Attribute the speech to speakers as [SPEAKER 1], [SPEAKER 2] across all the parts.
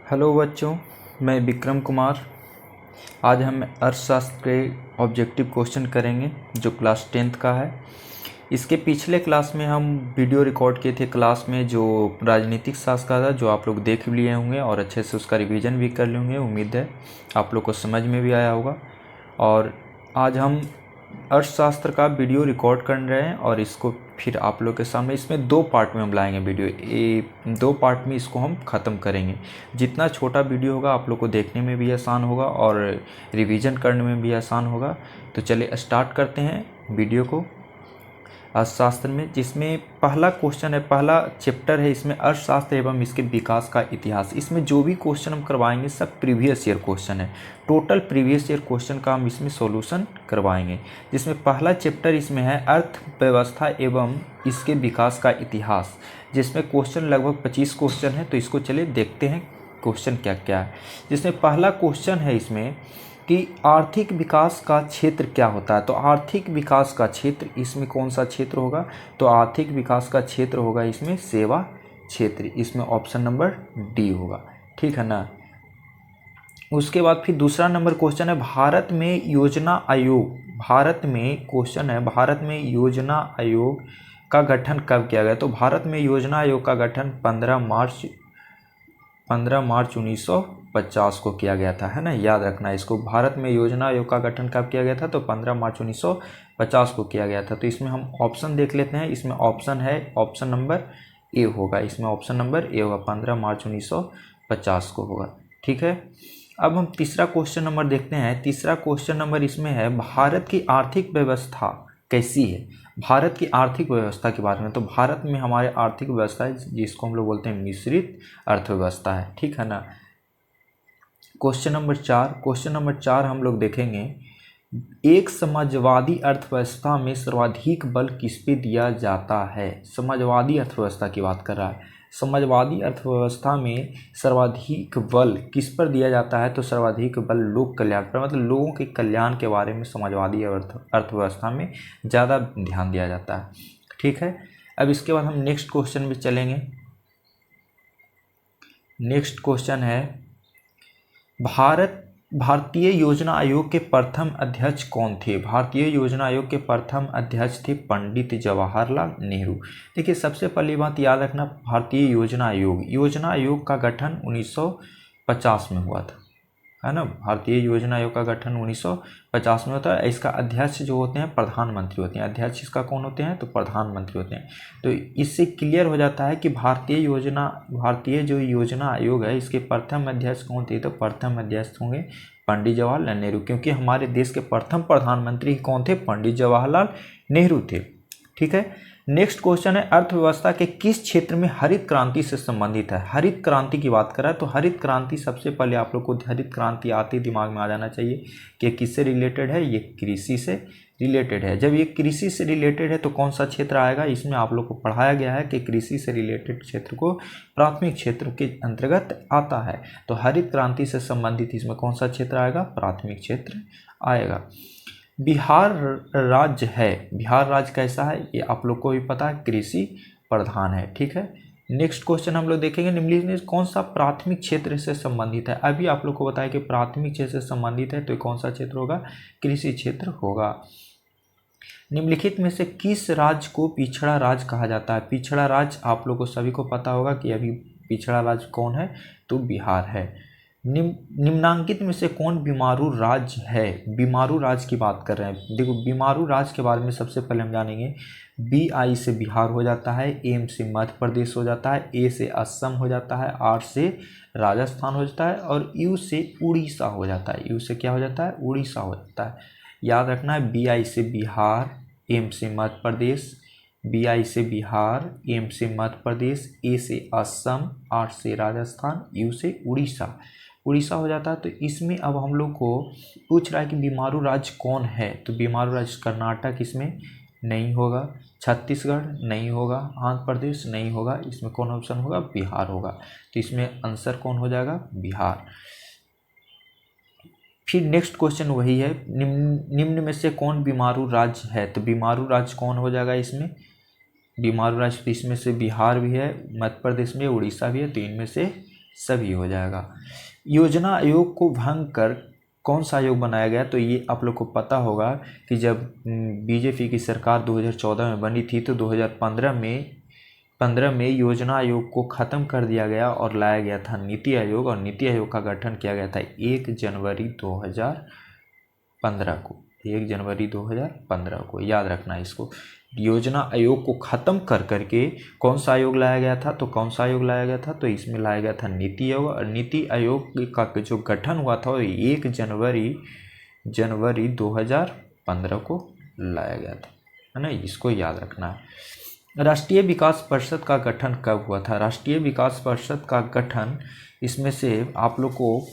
[SPEAKER 1] Hello बच्चों, मैं विक्रम कुमार। आज हम अर्थशास्त्र के ऑब्जेक्टिव क्वेश्चन करेंगे जो क्लास 10th का है। इसके पिछले क्लास में हम वीडियो रिकॉर्ड किए थे क्लास में जो राजनीतिक शास्त्र का था, जो आप लोग देख भी लिए होंगे और अच्छे से उसका रिवीजन भी कर लिए होंगे। उम्मीद है आप लोग को समझ में भी आया होगा। और आज हम अर्थशास्त्र का वीडियो रिकॉर्ड कर रहे हैं और इसको फिर आप लोग के सामने इसमें 2 पार्ट में हम लाएंगे वीडियो। 2 पार्ट में इसको हम ख़त्म करेंगे। जितना छोटा वीडियो होगा आप लोग को देखने में भी आसान होगा और रिवीजन करने में भी आसान होगा। तो चलिए स्टार्ट करते हैं वीडियो को अर्थशास्त्र में, जिसमें पहला क्वेश्चन है, पहला चैप्टर है इसमें अर्थशास्त्र एवं इसके विकास का इतिहास। इसमें जो भी क्वेश्चन हम करवाएंगे सब प्रीवियस ईयर क्वेश्चन है। टोटल प्रीवियस ईयर क्वेश्चन का हम इसमें सॉल्यूशन करवाएंगे। जिसमें पहला चैप्टर इसमें है अर्थव्यवस्था एवं इसके विकास का इतिहास, जिसमें क्वेश्चन लगभग 25 क्वेश्चन है। तो इसको चलिए देखते हैं क्वेश्चन क्या क्या है। जिसमें पहला क्वेश्चन है इसमें कि आर्थिक विकास का क्षेत्र क्या होता है। तो आर्थिक विकास का क्षेत्र इसमें कौन सा क्षेत्र होगा? तो आर्थिक विकास का क्षेत्र होगा इसमें सेवा क्षेत्र। इसमें ऑप्शन नंबर डी होगा, ठीक है ना। उसके बाद फिर दूसरा नंबर क्वेश्चन है भारत में योजना आयोग। भारत में क्वेश्चन है भारत में योजना आयोग का गठन कब किया गया? तो भारत में योजना आयोग का गठन 15 मार्च 1950 को किया गया था, है ना। याद रखना इसको। भारत में योजना आयोग का गठन कब किया गया था? तो 15 मार्च 1950 को किया गया था। तो इसमें हम ऑप्शन देख लेते हैं। इसमें ऑप्शन है, ऑप्शन नंबर ए होगा। इसमें ऑप्शन नंबर ए होगा, 15 मार्च 1950 को होगा, ठीक है। अब हम तीसरा क्वेश्चन नंबर देखते हैं। तीसरा क्वेश्चन नंबर इसमें है भारत की आर्थिक व्यवस्था कैसी है? भारत की आर्थिक व्यवस्था के बारे में। तो भारत में हमारे आर्थिक व्यवस्था है जिसको हम लोग बोलते हैं मिश्रित अर्थव्यवस्था है, ठीक है ना। क्वेश्चन नंबर 4, क्वेश्चन नंबर 4 हम लोग देखेंगे। एक समाजवादी अर्थव्यवस्था में सर्वाधिक बल किस पे दिया जाता है? समाजवादी अर्थव्यवस्था की बात कर रहा है। समाजवादी अर्थव्यवस्था में सर्वाधिक बल किस पर दिया जाता है? तो सर्वाधिक बल लोक कल्याण पर, मतलब लोगों के कल्याण के बारे में समाजवादी अर्थव्यवस्था में ज़्यादा ध्यान दिया जाता है, ठीक है। अब इसके बाद हम नेक्स्ट क्वेश्चन में चलेंगे। नेक्स्ट क्वेश्चन है भारतीय योजना आयोग के प्रथम अध्यक्ष कौन थे? भारतीय योजना आयोग के प्रथम अध्यक्ष थे पंडित जवाहरलाल नेहरू। देखिए, सबसे पहली बात याद रखना, भारतीय योजना आयोग का गठन 1950 में हुआ था, है ना। भारतीय योजना आयोग का गठन 1950 में होता है। इसका अध्यक्ष जो होते हैं प्रधानमंत्री होते हैं। अध्यक्ष इसका कौन होते हैं? तो प्रधानमंत्री होते हैं। तो इससे क्लियर हो जाता है कि भारतीय जो योजना आयोग है इसके प्रथम अध्यक्ष कौन थे? तो प्रथम अध्यक्ष होंगे पंडित जवाहरलाल नेहरू, क्योंकि हमारे देश के प्रथम प्रधानमंत्री कौन थे? पंडित जवाहरलाल नेहरू थे, ठीक है। नेक्स्ट क्वेश्चन है अर्थव्यवस्था के किस क्षेत्र में हरित क्रांति से संबंधित है? हरित क्रांति की बात करें तो हरित क्रांति, सबसे पहले आप लोग को हरित क्रांति आते दिमाग में आ जाना चाहिए कि किससे रिलेटेड है। ये कृषि से रिलेटेड है। जब ये कृषि से रिलेटेड है तो कौन सा क्षेत्र आएगा? इसमें आप लोग को पढ़ाया गया है कि कृषि से रिलेटेड क्षेत्र को प्राथमिक क्षेत्र के अंतर्गत आता है। तो हरित क्रांति से संबंधित इसमें कौन सा क्षेत्र आएगा? प्राथमिक क्षेत्र आएगा। बिहार राज्य है, बिहार राज्य कैसा है ये आप लोग को भी पता है, कृषि प्रधान है, ठीक है। नेक्स्ट क्वेश्चन हम लोग देखेंगे, निम्नलिखित में कौन सा प्राथमिक क्षेत्र से संबंधित है? अभी आप लोग को बताया कि प्राथमिक क्षेत्र से संबंधित है, तो कौन सा क्षेत्र होगा? कृषि क्षेत्र होगा। निम्नलिखित में से किस राज्य को पिछड़ा राज्य कहा जाता है? पिछड़ा राज्य आप लोग को सभी को पता होगा कि अभी पिछड़ा राज्य कौन है? तो बिहार है। निम्नांकित में से कौन बीमारू राज्य है? बीमारू राज्य की बात कर रहे हैं। देखो, बीमारू राज्य के बारे में सबसे पहले हम जानेंगे। BI से बिहार हो जाता है, M से मध्य प्रदेश हो जाता है, A से असम हो जाता है, R से राजस्थान हो जाता है और U से उड़ीसा हो जाता है। U से क्या हो जाता है? उड़ीसा हो जाता है। याद रखना है, BI से बिहार, M से मध्य प्रदेश, BI से बिहार, M से मध्य प्रदेश, A से असम, R से राजस्थान, U से उड़ीसा हो जाता है। तो इसमें अब हम लोग को पूछ रहा है कि बीमारू राज्य कौन है? तो बीमारू राज्य कर्नाटक इसमें नहीं होगा, छत्तीसगढ़ नहीं होगा, आंध्र प्रदेश नहीं होगा। इसमें कौन ऑप्शन होगा? बिहार होगा। तो इसमें आंसर कौन हो जाएगा? बिहार। फिर नेक्स्ट क्वेश्चन वही है, निम्न में से कौन बीमारू राज्य है? तो बीमारू राज्य कौन हो जाएगा इसमें? बीमारू राज्य इसमें से बिहार भी है, मध्य प्रदेश में उड़ीसा भी है, तो इनमें से सभी हो जाएगा। योजना आयोग को भंग कर कौन सा आयोग बनाया गया, तो ये आप लोग को पता होगा कि जब बीजेपी की सरकार 2014 में बनी थी तो 2015 में योजना आयोग को ख़त्म कर दिया गया और लाया गया था नीति आयोग, और नीति आयोग का गठन किया गया था 1 जनवरी 2015 को। 1 जनवरी 2015 को याद रखना है इसको। योजना आयोग को ख़त्म कर करके कौन सा आयोग लाया गया था, तो कौन सा आयोग लाया गया था, तो इसमें लाया गया था नीति आयोग। और नीति आयोग का जो गठन हुआ था वो 1 जनवरी 2015 को लाया गया था, है ना, इसको याद रखना है। राष्ट्रीय विकास परिषद का गठन कब हुआ था, राष्ट्रीय विकास परिषद का गठन, इसमें से आप लोग को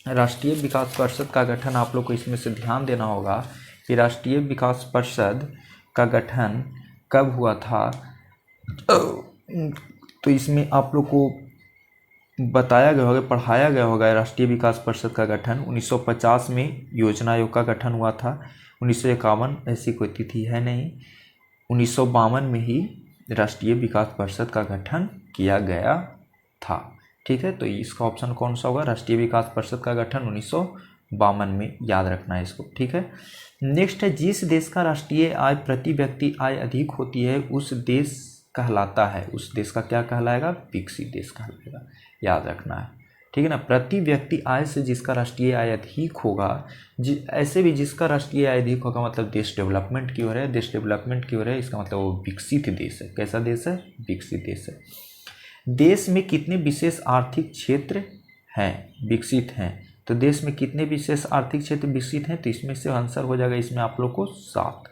[SPEAKER 1] राष्ट्रीय विकास परिषद का गठन आप लोग को इसमें से ध्यान देना होगा कि राष्ट्रीय विकास परिषद का गठन कब हुआ था। तो इसमें आप लोग को बताया गया होगा, पढ़ाया गया होगा, राष्ट्रीय विकास परिषद का गठन 1950 में योजना आयोग का गठन हुआ था। 1951 ऐसी कोई तिथि है नहीं, 1952 में ही राष्ट्रीय विकास परिषद का गठन किया गया था। ठीक है, तो इसका ऑप्शन कौन सा होगा, राष्ट्रीय विकास परिषद का गठन 1952 में, याद रखना है इसको। ठीक है, नेक्स्ट है, जिस देश का राष्ट्रीय आय प्रति व्यक्ति आय अधिक होती है उस देश कहलाता है, उस देश का क्या कहलाएगा, विकसित देश कहलाएगा, याद रखना है। ठीक है ना, प्रति व्यक्ति आय से जिसका राष्ट्रीय आय अधिक होगा, ऐसे भी जिसका राष्ट्रीय आय अधिक होगा मतलब देश डेवलपमेंट की ओर है, देश डेवलपमेंट की ओर है, इसका मतलब वो विकसित देश है। कैसा देश है, विकसित देश है। देश में कितने विशेष आर्थिक क्षेत्र हैं, विकसित हैं, तो देश में कितने विशेष आर्थिक क्षेत्र विकसित हैं, तो इसमें से आंसर हो जाएगा इसमें आप लोग को 7।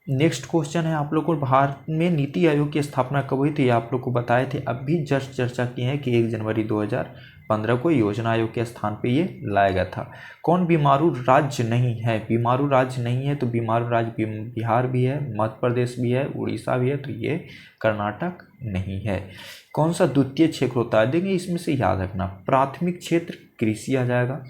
[SPEAKER 1] नेक्स्ट क्वेश्चन है आप लोग को, भारत में नीति आयोग की स्थापना कब हुई, तो ये आप लोग को बताए थे, अभी जस्ट चर्चा की है कि 1 जनवरी 2015 को योजना आयोग के स्थान पे ये लाया गया था। कौन बीमारू राज्य नहीं है, बीमारू राज्य नहीं है, तो बीमारू राज्य बिहार भी है, मध्य प्रदेश भी है, उड़ीसा भी है, तो ये कर्नाटक नहीं है। कौन सा द्वितीय क्षेत्र होता है, देखिए इसमें से याद रखना, प्राथमिक क्षेत्र कृषि आ जाएगा,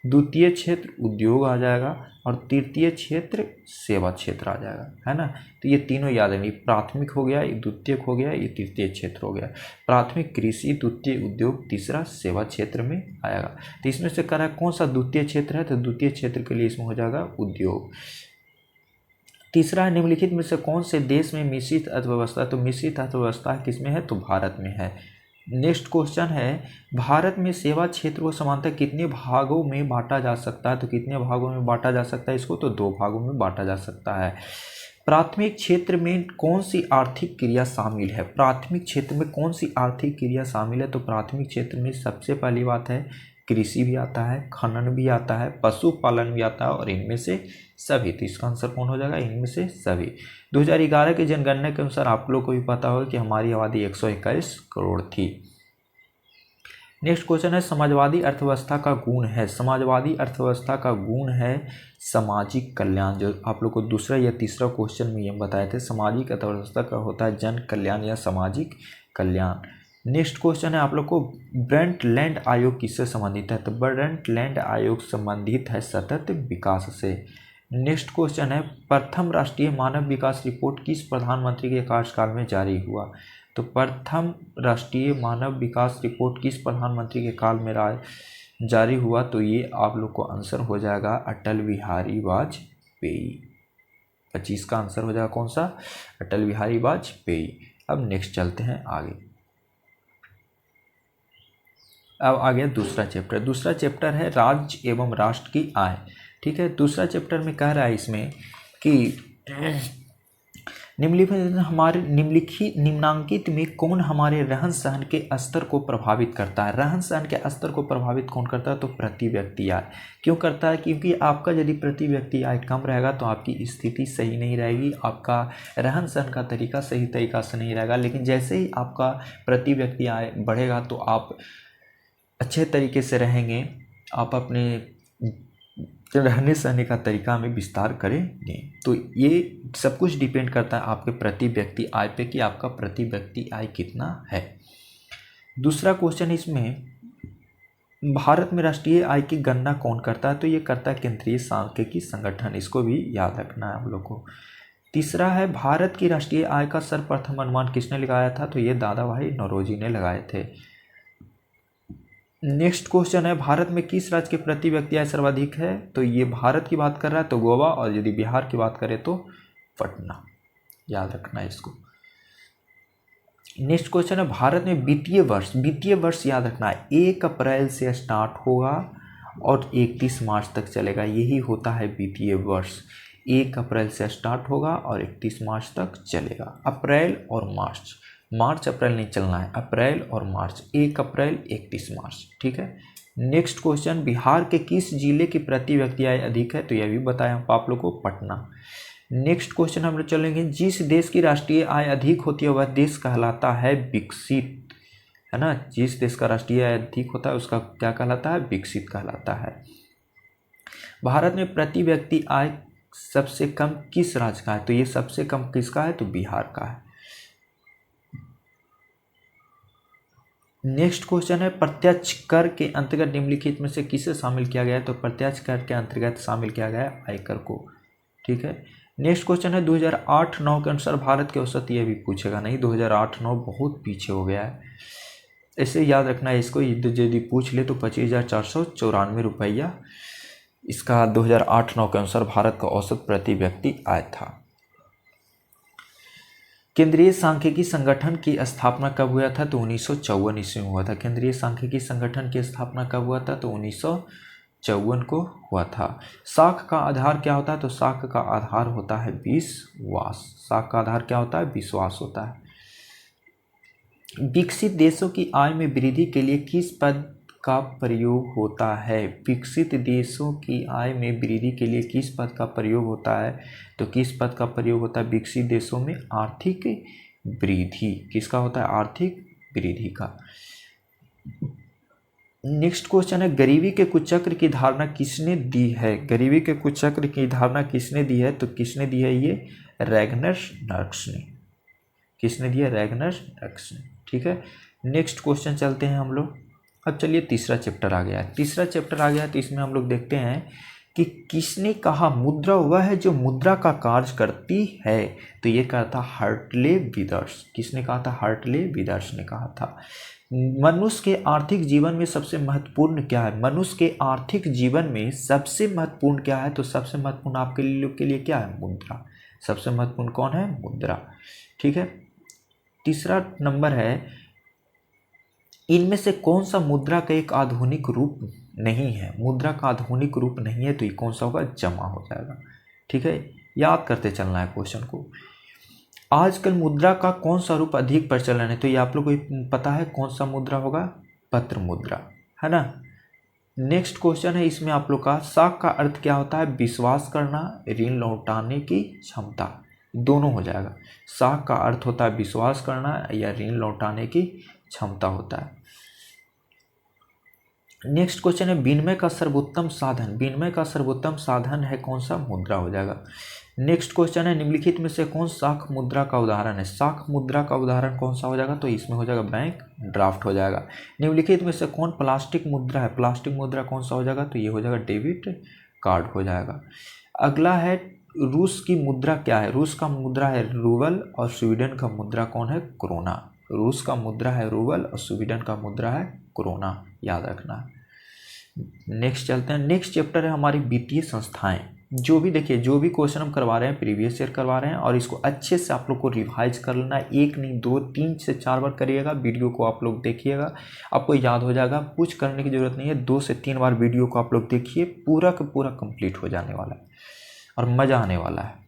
[SPEAKER 1] द्वितीय क्षेत्र उद्योग आ जाएगा, और तृतीय क्षेत्र सेवा क्षेत्र आ जाएगा, है ना। तो ये तीनों याद है, प्राथमिक हो गया, ये द्वितीयक हो गया, ये तृतीय क्षेत्र हो गया। प्राथमिक कृषि, द्वितीय उद्योग, तीसरा सेवा क्षेत्र में आएगा। तो इसमें से कह रहा है कौन सा द्वितीय क्षेत्र है, तो द्वितीय क्षेत्र के लिए इसमें हो जाएगा उद्योग। तीसरा है, निम्नलिखित में से कौन से देश में मिश्रित अर्थव्यवस्था, तो मिश्रित अर्थव्यवस्था किसमें है, तो भारत में है। नेक्स्ट क्वेश्चन है, भारत में सेवा क्षेत्र को समानतः कितने भागों में बांटा जा सकता है, तो कितने भागों में बांटा जा सकता है इसको, तो 2 भागों में बांटा जा सकता है। प्राथमिक क्षेत्र में कौन सी आर्थिक क्रिया शामिल है, प्राथमिक क्षेत्र में कौन सी आर्थिक क्रिया शामिल है, तो प्राथमिक क्षेत्र में सबसे पहली बात है कृषि भी आता है, खनन भी आता है, पशुपालन भी आता है, और इनमें से सभी। तो इसका आंसर कौन हो जाएगा, इनमें से सभी। 2011 के जनगणना के अनुसार आप लोग को भी पता होगा कि हमारी आबादी 121 करोड़ थी। नेक्स्ट क्वेश्चन है, समाजवादी अर्थव्यवस्था का गुण है, समाजवादी अर्थव्यवस्था का गुण है सामाजिक कल्याण। जो आप लोग को दूसरा या तीसरा क्वेश्चन में ये बताए थे, सामाजिक अर्थव्यवस्था का होता है जन कल्याण या सामाजिक कल्याण। नेक्स्ट क्वेश्चन है आप लोग को, ब्रंटलैंड आयोग किससे संबंधित है, तो ब्रंटलैंड आयोग संबंधित है सतत विकास से। नेक्स्ट क्वेश्चन है, प्रथम राष्ट्रीय मानव विकास रिपोर्ट किस प्रधानमंत्री के कार्यकाल में जारी हुआ, तो प्रथम राष्ट्रीय मानव विकास रिपोर्ट किस प्रधानमंत्री के काल में जारी हुआ, तो ये आप लोग को आंसर हो जाएगा अटल बिहारी वाजपेयी। 25 का आंसर हो जाएगा कौन सा, अटल बिहारी वाजपेयी। अब नेक्स्ट चलते हैं आगे। अब आ गया दूसरा चैप्टर। दूसरा चैप्टर है राज्य एवं राष्ट्र की आय। ठीक है, दूसरा चैप्टर में कह रहा है इसमें कि निम्नांकित में कौन हमारे रहन सहन के स्तर को प्रभावित करता है। रहन सहन के स्तर को प्रभावित कौन करता है, तो प्रति व्यक्ति आय। क्यों करता है, क्योंकि आपका यदि प्रति व्यक्ति आय कम रहेगा तो आपकी स्थिति सही नहीं रहेगी, आपका रहन सहन का तरीका सही तरीका से नहीं रहेगा। लेकिन जैसे ही आपका प्रति व्यक्ति आय बढ़ेगा तो आप अच्छे तरीके से रहेंगे, आप अपने रहने सहने का तरीका में विस्तार करेंगे। तो ये सब कुछ डिपेंड करता है आपके प्रति व्यक्ति आय पे कि आपका प्रति व्यक्ति आय कितना है। दूसरा क्वेश्चन इसमें, भारत में राष्ट्रीय आय की गणना कौन करता है, तो ये करता है केंद्रीय सांख्यिकी संगठन। इसको भी याद रखना है हम लोग को। तीसरा है, भारत की राष्ट्रीय आय का सर्वप्रथम अनुमान किसने लगाया था, तो ये दादा भाई नौरोजी ने लगाए थे। नेक्स्ट क्वेश्चन है, भारत में किस राज्य के प्रति व्यक्ति आय सर्वाधिक है? तो ये भारत की बात कर रहा है तो गोवा, और यदि बिहार की बात करें तो पटना। याद रखना है इसको। नेक्स्ट क्वेश्चन है, भारत में वित्तीय वर्ष याद रखना है 1 अप्रैल से स्टार्ट होगा और 31 मार्च तक चलेगा, यही होता है वित्तीय वर्ष। 1 अप्रैल से स्टार्ट होगा और 31 मार्च तक चलेगा। अप्रैल और मार्च अप्रैल नहीं चलना है, अप्रैल और मार्च, 1 अप्रैल 31 मार्च, ठीक है। नेक्स्ट क्वेश्चन, बिहार के किस जिले की प्रति व्यक्ति आय अधिक है? तो यह भी बताया आप लोग को, पटना। नेक्स्ट क्वेश्चन हम लोग चलेंगे, जिस देश की राष्ट्रीय आय अधिक होती है वह देश कहलाता है विकसित, है ना। जिस देश का राष्ट्रीय आय अधिक होता है उसका क्या कहलाता है? विकसित कहलाता है। भारत में प्रति व्यक्ति आय सबसे कम किस राज्य का है? तो ये सबसे कम किसका है? तो बिहार का है। नेक्स्ट क्वेश्चन है, प्रत्यक्ष कर के अंतर्गत निम्नलिखित में से किसे शामिल किया गया है? तो प्रत्यक्ष कर के अंतर्गत शामिल किया गया है आयकर को, ठीक है। नेक्स्ट क्वेश्चन है, 2008-9 के अनुसार भारत के औसत, ये भी पूछेगा नहीं, 2008-9 बहुत पीछे हो गया है, ऐसे याद रखना है इसको। यदि पूछ ले तो 25,494 रुपया इसका 2008-9 के अनुसार भारत का औसत प्रति व्यक्ति आय था। केंद्रीय सांख्यिकी संगठन की स्थापना कब हुआ था? तो 1954 ईस्वी में हुआ था। केंद्रीय सांख्यिकी संगठन की स्थापना कब हुआ था? तो 1954 को हुआ था। साख का आधार क्या होता है? तो साख का आधार होता है विश्वास। साख का आधार क्या होता है? विश्वास होता है। विकसित देशों की आय में वृद्धि के लिए किस पद का प्रयोग होता है? विकसित देशों की आय में वृद्धि के लिए किस पद का प्रयोग होता है? तो किस पद का प्रयोग होता है विकसित देशों में? आर्थिक वृद्धि। किसका होता है? आर्थिक वृद्धि का। नेक्स्ट क्वेश्चन है, गरीबी के कुचक्र की धारणा किसने दी है? गरीबी के कुचक्र की धारणा किसने दी है? तो किसने दी है? ये रैग्नर्स नर्क्स ने। किसने दिया? रैग्नर्स नर्क्स ने, ठीक है। नेक्स्ट क्वेश्चन चलते हैं हम लोग। अब चलिए तीसरा चैप्टर आ गया है। तीसरा चैप्टर आ गया है तो इसमें हम लोग देखते हैं कि किसने कहा मुद्रा वह है जो मुद्रा का कार्य करती है? तो ये कहा था हार्टले विदर्स। किसने कहा था? हार्टले विदर्स ने कहा था। मनुष्य के आर्थिक जीवन में सबसे महत्वपूर्ण क्या है? मनुष्य के आर्थिक जीवन में सबसे महत्वपूर्ण क्या है? तो सबसे महत्वपूर्ण आपके लोग के लिए क्या है? मुद्रा। सबसे महत्वपूर्ण कौन है? मुद्रा, ठीक है। तीसरा नंबर है, इनमें से कौन सा मुद्रा का एक आधुनिक रूप नहीं है? मुद्रा का आधुनिक रूप नहीं है तो ये कौन सा होगा? जमा हो जाएगा, ठीक है। याद करते चलना है क्वेश्चन को। आजकल मुद्रा का कौन सा रूप अधिक प्रचलन है? तो ये आप लोग को पता है कौन सा मुद्रा होगा? पत्र मुद्रा, है ना। नेक्स्ट क्वेश्चन है इसमें आप लोग का, साख का अर्थ क्या होता है? विश्वास करना, ऋण लौटाने की क्षमता, दोनों हो जाएगा। साख का अर्थ होता है विश्वास करना या ऋण लौटाने की क्षमता होता है। नेक्स्ट क्वेश्चन है, विनिमय का सर्वोत्तम साधन। विनिमय का सर्वोत्तम साधन है कौन सा? मुद्रा हो जाएगा। नेक्स्ट क्वेश्चन है, निम्नलिखित में से कौन साख मुद्रा का उदाहरण है? साख मुद्रा का उदाहरण कौन सा हो जाएगा? तो इसमें हो जाएगा बैंक ड्राफ्ट हो जाएगा। निम्नलिखित में से कौन प्लास्टिक मुद्रा है? प्लास्टिक मुद्रा कौन सा हो जाएगा? तो ये हो जाएगा डेबिट कार्ड हो जाएगा। अगला है, रूस की मुद्रा क्या है? रूस का मुद्रा है रूबल और स्वीडन का मुद्रा कौन है? क्रोना। रूस का मुद्रा है रूबल और स्वीडन का मुद्रा है क्रोना, याद रखना। नेक्स्ट चलते हैं। नेक्स्ट चैप्टर है हमारी वित्तीय संस्थाएं। जो भी देखिए, जो भी क्वेश्चन हम करवा रहे हैं प्रीवियस ईयर करवा रहे हैं और इसको अच्छे से आप लोग को रिवाइज कर लेना है। 1 नहीं 2 3 से 4 बार करिएगा। वीडियो को आप लोग देखिएगा, आपको याद हो जाएगा। कुछ करने की जरूरत नहीं है, 2 से 3 बार वीडियो को आप लोग देखिए, पूरा का पूरा कंप्लीट हो जाने वाला है और मज़ा आने वाला है।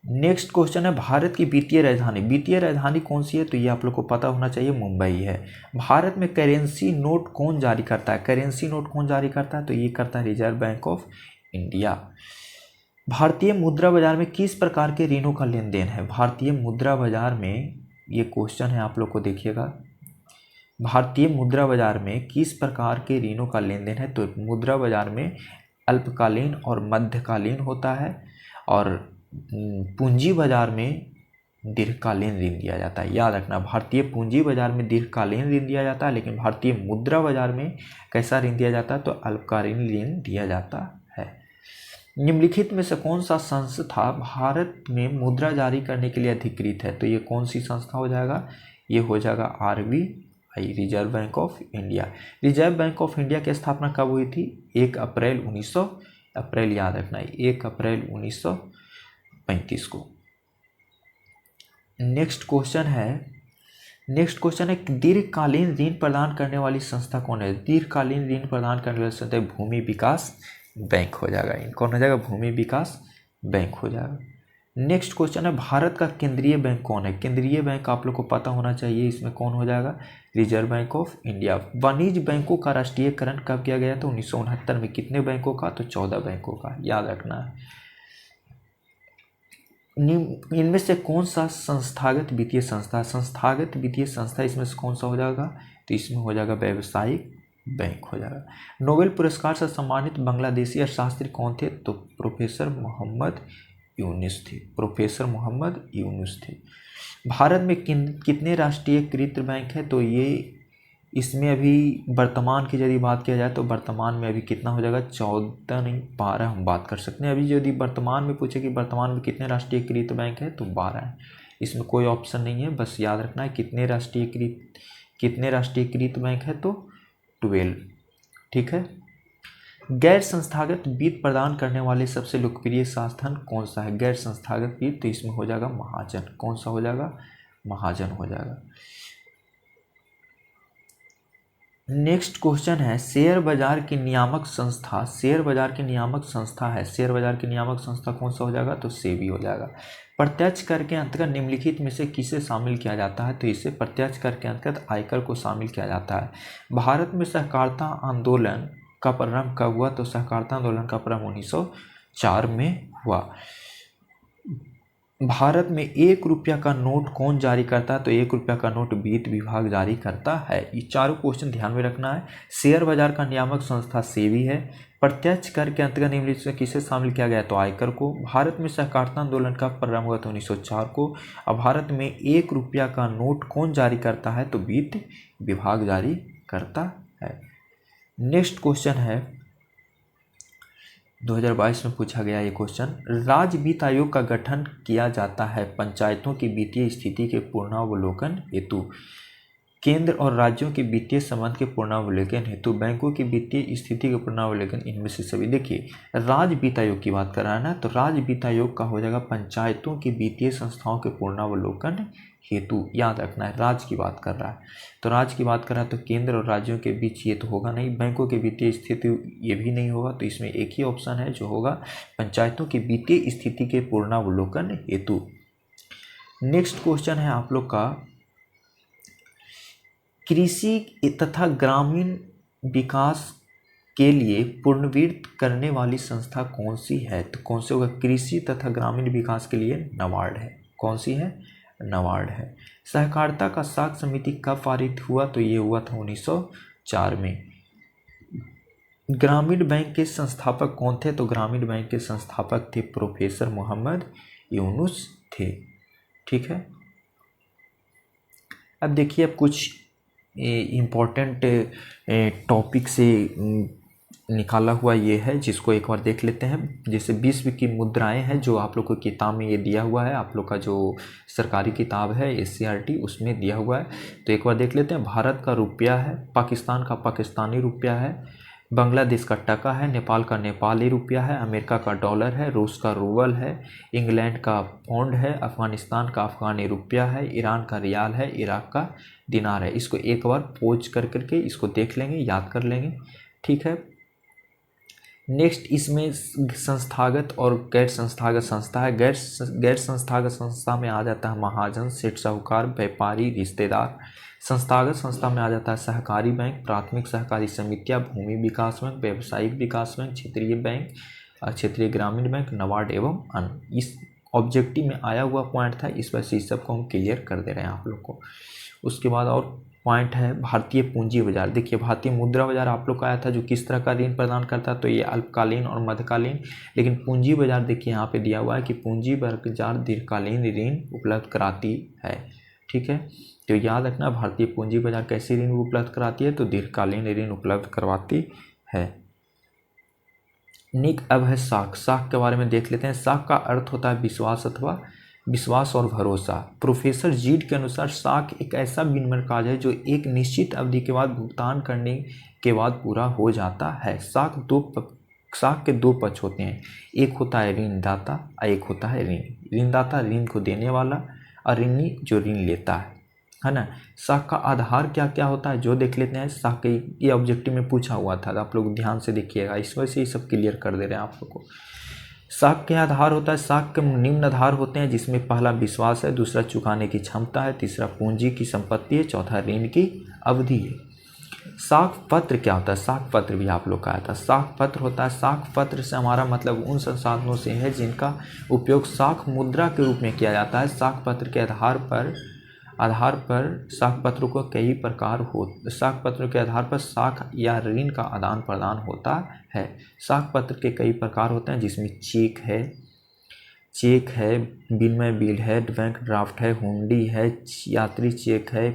[SPEAKER 1] नेक्स्ट क्वेश्चन है, भारत की वित्तीय राजधानी। वित्तीय राजधानी कौन सी है? तो ये आप लोग को पता होना चाहिए, मुंबई है। भारत में करेंसी नोट कौन जारी करता है? करेंसी नोट कौन जारी करता है? तो ये करता है रिजर्व बैंक ऑफ इंडिया। भारतीय मुद्रा बाजार में किस प्रकार के ऋणों का लेन देन है? भारतीय मुद्रा बाजार में, ये क्वेश्चन है आप लोग को देखिएगा, भारतीय मुद्रा बाजार में किस प्रकार के ऋणों का लेन देन है? तो मुद्रा बाजार में अल्पकालीन और मध्यकालीन होता है और पूंजी बाजार में दीर्घकालीन ऋण दिया जाता है। याद रखना, भारतीय पूंजी बाजार में दीर्घकालीन ऋण दिया जाता है, लेकिन भारतीय मुद्रा बाजार में कैसा ऋण दिया जाता है? तो अल्पकालीन ऋण दिया जाता है। निम्नलिखित में से कौन सा संस्था भारत में मुद्रा जारी करने के लिए अधिकृत है? तो ये कौन सी संस्था हो जाएगा? ये हो जाएगा RBI, RBI, reserve bank of India. Reserve bank of India की स्थापना कब हुई थी? 1 अप्रैल 1900, अप्रैल याद रखना है, 1 अप्रैल 1935 को। नेक्स्ट क्वेश्चन है दीर्घकालीन ऋण प्रदान करने वाली संस्था कौन है? दीर्घकालीन ऋण प्रदान करने वाली संस्था भूमि विकास बैंक हो जाएगा। कौन हो जाएगा? भूमि विकास बैंक हो जाएगा। नेक्स्ट क्वेश्चन है भारत का केंद्रीय बैंक कौन है? केंद्रीय बैंक आप लोग को पता होना चाहिए, इसमें कौन हो जाएगा? Reserve bank of India. वाणिज्य बैंकों का राष्ट्रीयकरण कब किया गया था? 1969 में। कितने बैंकों का? तो 14 बैंकों का, याद रखना है। इनमें से कौन सा संस्थागत वित्तीय संस्था? संस्थागत वित्तीय संस्था इसमें से कौन सा हो जाएगा? तो इसमें हो जाएगा व्यावसायिक बैंक हो जाएगा। नोबेल पुरस्कार से सम्मानित बांग्लादेशी अर्थशास्त्री कौन थे? तो प्रोफेसर मोहम्मद यूनुस थे। प्रोफेसर मोहम्मद यूनुस थे। भारत में कितने राष्ट्रीयकृत बैंक है? तो ये इसमें अभी वर्तमान की यदि बात किया जाए तो वर्तमान में अभी कितना हो जाएगा? 14 नहीं 12 हम बात कर सकते हैं। अभी यदि वर्तमान में पूछे कि वर्तमान में कितने राष्ट्रीयकृत बैंक है तो 12 है। इसमें कोई ऑप्शन नहीं है, बस याद रखना है कितने राष्ट्रीयकृत बैंक है तो 12। ठीक है। गैर संस्थागत वित्त प्रदान करने वाले सबसे लोकप्रिय संस्थान कौन सा है? गैर संस्थागत वित्त, तो इसमें हो जाएगा महाजन। कौन सा हो जाएगा? महाजन हो जाएगा। नेक्स्ट क्वेश्चन है शेयर बाजार की नियामक संस्था, शेयर बाजार की नियामक संस्था है, शेयर बाजार की नियामक संस्था कौन सा हो जाएगा? तो सेबी हो जाएगा। प्रत्यक्ष कर के अंतर्गत निम्नलिखित में से किसे शामिल किया जाता है? तो इसे प्रत्यक्ष कर के अंतर्गत आयकर को शामिल किया जाता है। भारत में सहकारिता आंदोलन का प्रारंभ कब हुआ? तो सहकारिता आंदोलन का प्रारंभ 1904 में हुआ। भारत में 1 रुपया का नोट कौन जारी करता है? तो 1 रुपया का नोट वित्त विभाग जारी करता है। ये चारों क्वेश्चन ध्यान में रखना है। शेयर बाजार का नियामक संस्था सेबी है। प्रत्यक्ष कर के अंतर्गत निम्नलिखित में किसे शामिल किया गया? तो आयकर को। भारत में सहकारिता आंदोलन का प्रारंभ हुआ था 1904 को। अब भारत में 1 रुपया का नोट कौन जारी करता है? तो वित्त विभाग जारी करता है। नेक्स्ट क्वेश्चन है 2022 में पूछा गया ये क्वेश्चन। राज्य वित्त आयोग का गठन किया जाता है पंचायतों की वित्तीय स्थिति के पूर्णावलोकन हेतु, केंद्र और राज्यों के वित्तीय संबंध के पूर्णावलोकन हेतु, बैंकों की वित्तीय स्थिति के पूर्णावलोकन, इनमें से सभी। देखिए राज्य वित्त आयोग की बात कर रहा है ना, तो राज्य वित्त आयोग का हो जाएगा पंचायतों की वित्तीय संस्थाओं के पूर्णावलोकन हेतु, याद रखना है। राज्य की बात कर रहा है तो राज्य की बात कर रहा है तो केंद्र और राज्यों के बीच ये तो होगा नहीं। बैंकों की वित्तीय स्थिति ये भी नहीं होगा, तो इसमें एक ही ऑप्शन है जो होगा पंचायतों की वित्तीय स्थिति के पूर्णावलोकन हेतु। नेक्स्ट क्वेश्चन है आप लोग का, कृषि तथा ग्रामीण विकास के लिए पुनर्वित्त करने वाली संस्था कौन सी है? तो कौन सी होगा? कृषि तथा ग्रामीण विकास के लिए नाबार्ड है। कौन सी है? नाबार्ड है। सहकारिता का साख समिति कब पारित हुआ? तो ये हुआ था 1904 में। ग्रामीण बैंक के संस्थापक कौन थे? तो ग्रामीण बैंक के संस्थापक थे प्रोफेसर मोहम्मद यूनुस थे। ठीक है। अब देखिए अब कुछ इम्पोर्टेंट टॉपिक से निकाला हुआ ये है, जिसको एक बार देख लेते हैं। जैसे विश्व की मुद्राएं हैं, जो आप लोग को किताब में ये दिया हुआ है, आप लोग का जो सरकारी किताब है SCERT उसमें दिया हुआ है, तो एक बार देख लेते हैं। भारत का रुपया है, पाकिस्तान का पाकिस्तानी रुपया है, बांग्लादेश का टका है, नेपाल का नेपाली रुपया है, अमेरिका का डॉलर है, रूस का रूबल है, इंग्लैंड का पौंड है, अफगानिस्तान का अफगानी रुपया है, ईरान का रियाल है, इराक का दिनार है। इसको एक बार पोज कर करके इसको देख लेंगे, याद कर लेंगे। ठीक है। नेक्स्ट इसमें संस्थागत और गैर संस्थागत संस्था है। गैर संस्थागत संस्था में आ जाता है महाजन, सेठ साहूकार, व्यापारी, रिश्तेदार। संस्थागत संस्था में आ जाता है सहकारी बैंक, प्राथमिक सहकारी समितियां, भूमि विकास बैंक, व्यावसायिक विकास बैंक, क्षेत्रीय बैंक, क्षेत्रीय ग्रामीण बैंक, नाबार्ड एवं अन्य। इस ऑब्जेक्टिव में आया हुआ पॉइंट था, इस वजह से इस सबको हम क्लियर कर दे रहे हैं आप लोग को। उसके बाद और पॉइंट है भारतीय पूंजी बाजार। देखिए भारतीय मुद्रा बाजार आप लोग का आया था, जो किस तरह का ऋण प्रदान करता है, तो ये अल्पकालीन और मध्यकालीन। लेकिन पूंजी बाजार देखिए यहाँ पे दिया हुआ है कि पूंजी बाजार दीर्घकालीन ऋण उपलब्ध कराती है। ठीक है, तो याद रखना भारतीय पूंजी बाजार कैसी ऋण उपलब्ध कराती है, तो दीर्घकालीन ऋण उपलब्ध करवाती है। निक अब है साख। साख के बारे में देख लेते हैं। साख का अर्थ होता है विश्वास अथवा विश्वास और भरोसा। प्रोफेसर जीड के अनुसार साख एक ऐसा विनिमय कार्य है जो एक निश्चित अवधि के बाद भुगतान करने के बाद पूरा हो जाता है। साख के दो पक्ष होते हैं, एक होता है ऋणदाता और एक होता है ऋणी। ऋणदाता ऋण को देने वाला और ऋणी जो ऋण लेता है ना। साख का आधार क्या क्या होता है जो देख लेते हैं। साख के ये ऑब्जेक्टिव में पूछा हुआ था, आप लोग ध्यान से देखिएगा, इस वजह से ये सब क्लियर कर दे रहे हैं आप लोग को। साख के आधार होता है, साख के निम्न आधार होते हैं जिसमें पहला विश्वास है, दूसरा चुकाने की क्षमता है, तीसरा पूंजी की संपत्ति है, चौथा ऋण की अवधि है। साख पत्र क्या होता है, साख पत्र भी आप लोग का आया था। साख पत्र होता है, साख पत्र से हमारा मतलब उन संसाधनों से है जिनका उपयोग साख मुद्रा के रूप में किया जाता है। साख पत्र के आधार पर साख पत्रों को कई प्रकार हो साख पत्रों के आधार पर साख या ऋण का आदान प्रदान होता है। साख पत्र के कई प्रकार होते हैं जिसमें चेक है, विनिमय बिल है, बैंक ड्राफ्ट है, हुंडी है, यात्री चेक है,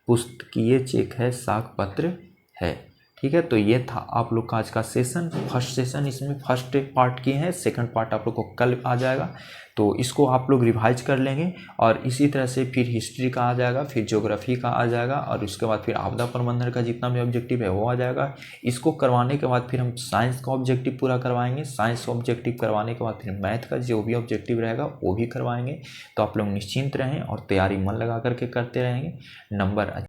[SPEAKER 1] पुस्तकीय चेक है, साख पत्र है। ठीक है, तो ये था आप लोग का आज का सेशन, फर्स्ट सेशन। इसमें फर्स्ट पार्ट किए हैं, सेकंड पार्ट आप लोग को कल आ जाएगा, तो इसको आप लोग रिवाइज कर लेंगे। और इसी तरह से फिर हिस्ट्री का आ जाएगा, फिर ज्योग्राफी का आ जाएगा, और उसके बाद फिर आपदा प्रबंधन का जितना भी ऑब्जेक्टिव है वो आ जाएगा। इसको करवाने के बाद फिर हम साइंस का ऑब्जेक्टिव पूरा करवाएंगे। साइंस ऑब्जेक्टिव करवाने के बाद फिर मैथ का जो भी ऑब्जेक्टिव रहेगा वो भी करवाएंगे। तो आप लोग निश्चिंत रहें और तैयारी मन लगा करके करते रहेंगे, नंबर